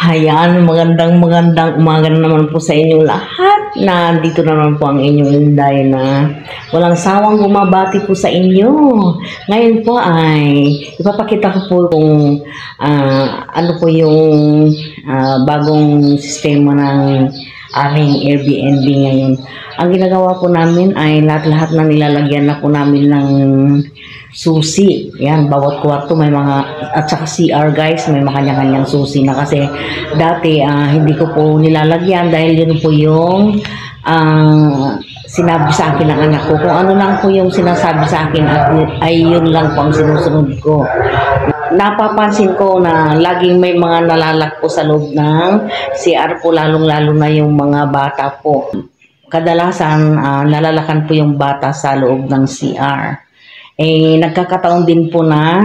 Hayan, magandang umaga na naman po sa inyong lahat. Nandito na naman po ang inyong Inday na walang sawang bumabati po sa inyo. Ngayon po ay ipapakita ko po kung ano po yung bagong sistema ng aming Airbnb ngayon. Ang ginagawa po namin ay lahat-lahat na nilalagyan na po namin ng susi. Yan, bawat kwarto may mga, at saka CR guys, may makanya-kanyang susi na kasi dati hindi ko po nilalagyan dahil yun po yung sinabi sa akin ng anak ko. Kung ano lang po yung sinasabi sa akin ay yun lang po ang sinusunod ko. Napapansin ko na laging may mga nalalak po sa loob ng CR po, lalong-lalo na yung mga bata po. Kadalasan nalalakan po yung bata sa loob ng CR. Nagkakataon din po na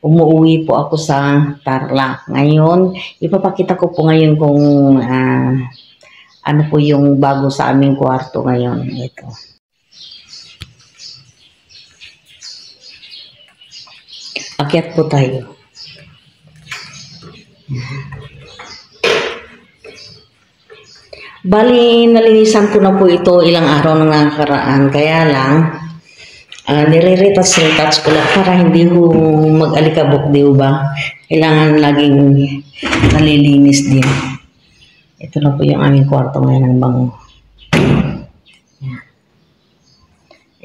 umuwi po ako sa Tarlac. Ngayon, ipapakita ko po ngayon kung ano po yung bago sa aming kwarto ngayon. Ito. Akyat po tayo. Bali, nalinisan ko na po ito ilang araw na nakaraan. Kaya lang, nire-retouch ko lang para hindi ko mag-alikabok, di ba? Kailangan laging nalilinis din. Ito na po yung aming kwarto ngayon ng bango.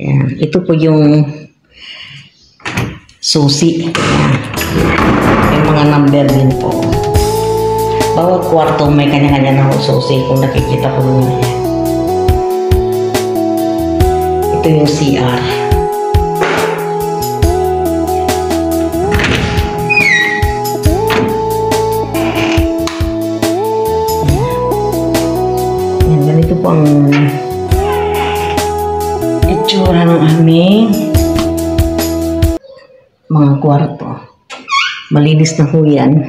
Ayan. Ito po yung susi. Ayan. May mga number din po. Bawat kwarto may kanya-kanya na susi kung nakikita po nyo. Ito yung CR. Ganito po ang itsura ng aming mga kwarto. Malinis na po yan.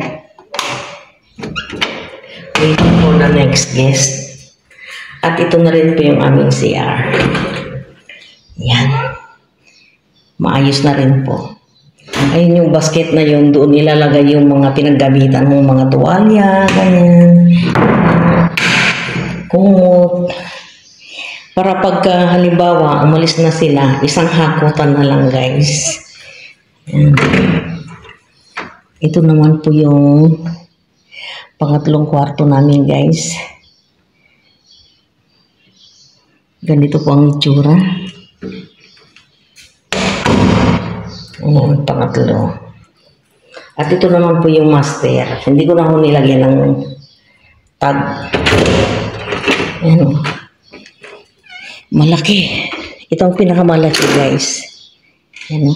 Waiting for the next guest. At ito na rin po yung aming CR. Yan. Maayos na rin po. Ayun yung basket na yun, doon ilalagay yung mga pinaggamitan ng mga tuwalya, ganyan. Kumot. Para pagka halimbawa umalis na sila, isang hakutan na lang guys. Yan. Ito naman po yung pangatlong kwarto namin guys. Ganito po ang itsura. Ayan, pangatlo. At ito naman po yung master. Hindi ko na ho nilagyan ng tag. Ayan. Malaki. Ito ang pinakamalaki guys. Ayan.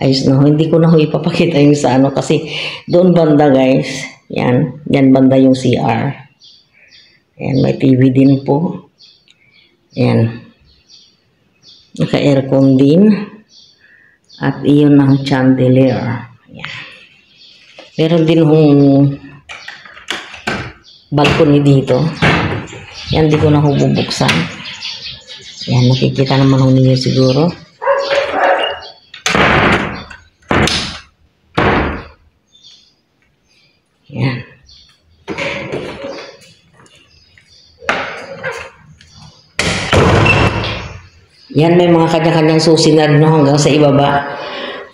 Ayos na ho. Hindi ko na ho ipapakita yung sa ano kasi doon banda guys. Yan. Yan banda yung CR. Ayan. May TV din po. Ayan. Naka-aircon din. At iyon ang chandelier. Ayan. Meron din hong balcony dito. Yan, di ko na bubuksan. Yan, nakikita naman ho ninyo siguro. Yan. Yan, may mga kanya-kanyang susi na rin hanggang sa ibaba.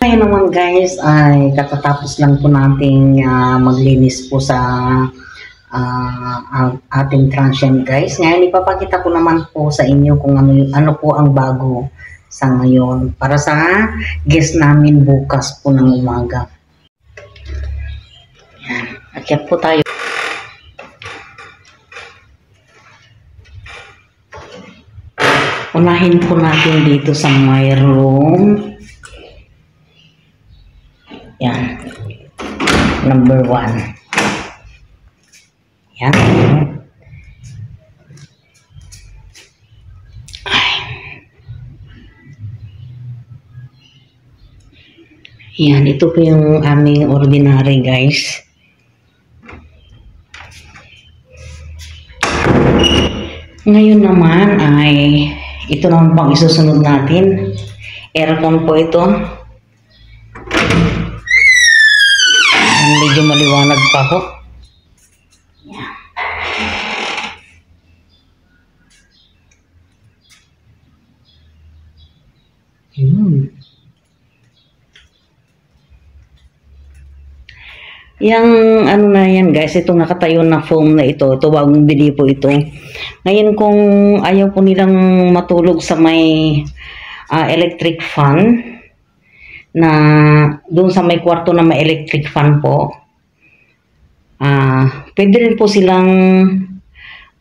Ngayon naman guys, ay katatapos lang po nating maglinis po sa ating transient guys. Ngayon ipapakita ko naman po sa inyo kung ano po ang bago sa ngayon para sa guest namin bukas po ng umaga. Yan, akyat po tayo. Unahin po natin dito sa my room. Yan. Number 1. Yan. Ay. Yan. Ito po yung aming ordinary guys. Ngayon naman ay ito naman pang isusunod natin. Aircon po ito. Ayan, medyo maliwanag pa ho. Yang ano na yan guys, itong nakatayo na foam na ito bagong bili po ito. Ngayon kung ayaw po nilang matulog sa may electric fan, na doon sa may kwarto na may electric fan po, pwede rin po silang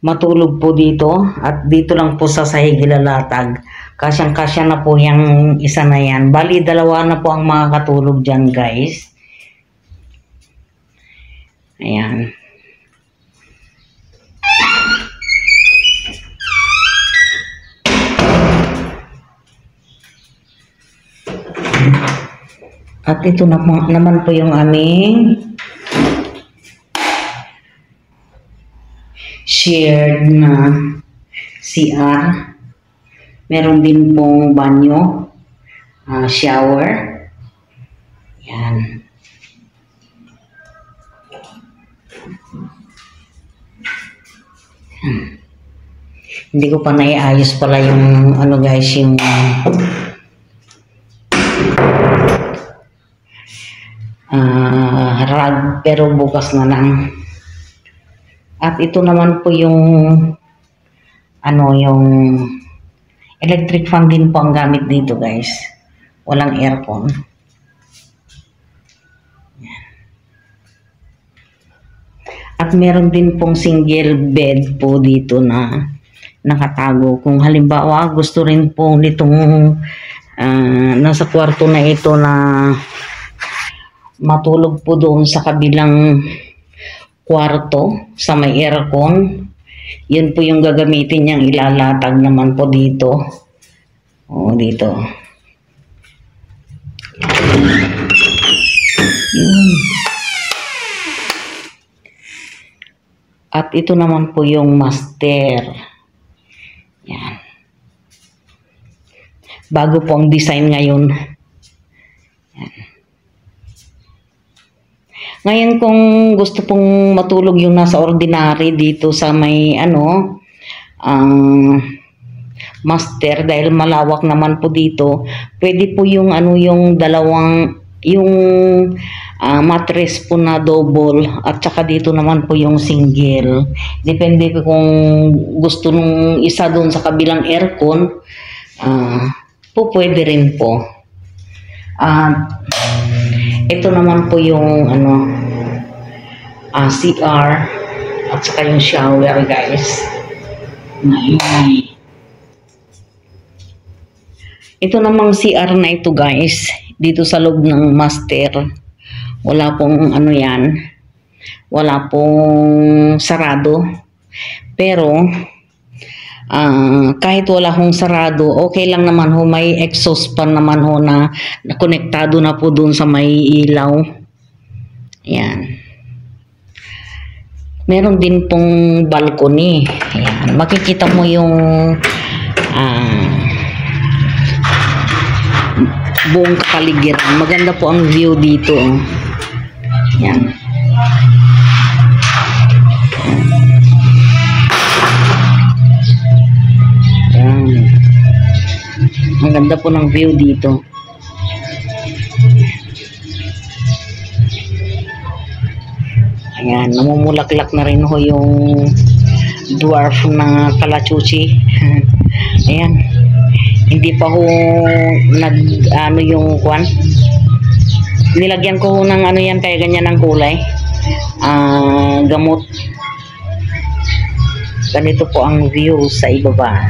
matulog po dito, at dito lang po sa sahig ilalatag. Kasyang-kasya na po yung isa na yan. Bali, dalawa na po ang makakatulog dyan guys. Ayan. At ito na naman po yung aming shared na CR. Meron din pong banyo, shower. Yan. Hindi ko pa naiayos pala yung ano guys, yung rug, pero bukas na lang. At ito naman po yung ano, yung electric fan din po ang gamit dito guys. Walang aircon. At meron din pong single bed po dito na nakatago. Kung halimbawa gusto rin po nitong nasa kwarto na ito na matulog po doon sa kabilang kwarto sa may aircon, yun po yung gagamitin niyang ilalatag naman po dito. O, dito. Yun. At ito naman po yung master. Yan. Bago po ang design ngayon. Yan. Ngayon kung gusto pong matulog yung nasa ordinary dito sa may ano, master, dahil malawak naman po dito, pwede po yung ano, yung dalawang, yung mattress po na double, at saka dito naman po yung single. Depende po kung gusto nung isa doon sa kabilang aircon, po pwede rin po. Ito naman po yung ano, CR at saka yung shower guys. Ito namang CR na ito guys, dito sa loob ng master, wala pong ano yan, wala pong sarado. Pero kahit wala hong sarado, okay lang naman ho, may exhaust pan naman ho na konektado na po dun sa may ilaw. Yan. Meron din pong balcony. Yan. Makikita mo yung buong kapaligiran. Maganda po ang view dito. Yan. Ang ganda po ng view dito. Ayan, namumulaklak na rin ho yung dwarf na kalachuchi. Ayan. Hindi pa ho ano yung kwan. Nilagyan ko ho ng ano yan, kaya ganyan ang kulay. Gamot. Ganito po ang view sa ibaba.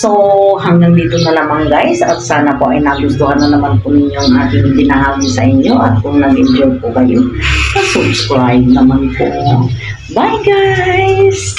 So, hanggang dito na lamang guys, at sana po ay nagustuhan na naman po ninyo ang ating binahagi sa inyo, at kung nag-enjoy po kayo, subscribe naman po. Bye guys!